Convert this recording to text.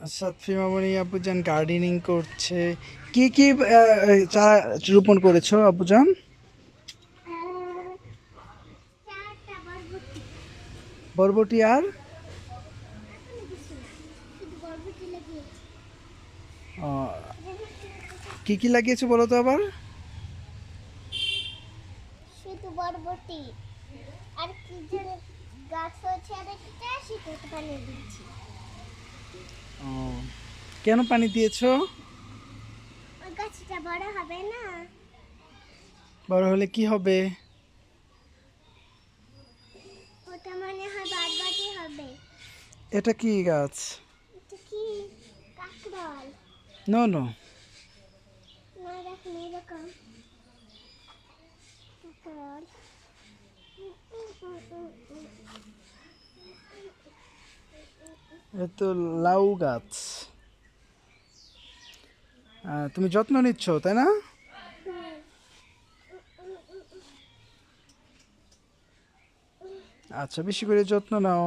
সাতফি মামনি আব্বুজান gardening করছে। কি কি চারা রোপণ করেছো আব্বুজান? বরবটি আর আহ, কি কি লাগিয়েছো বলো তো আবার। শুধু বরবটি আর কি যেন গাছ হচ্ছে আর একটা সেটাতে পানি দিচ্ছি। ও, কেন পানি দিয়েছো? ওই গাছটা বড় হবে না, বড় হলে কি হবে? ওটা মনে হয় বরবটি হবে। এটা কি গাছ? এটা কি কাকরল? No no. না দেখুন এরকম কাকরল। এ তো লাউ গাছ। তুমি যত্ন নিচ্ছ তাই না? আচ্ছা, বেশি করে যত্ন নাও।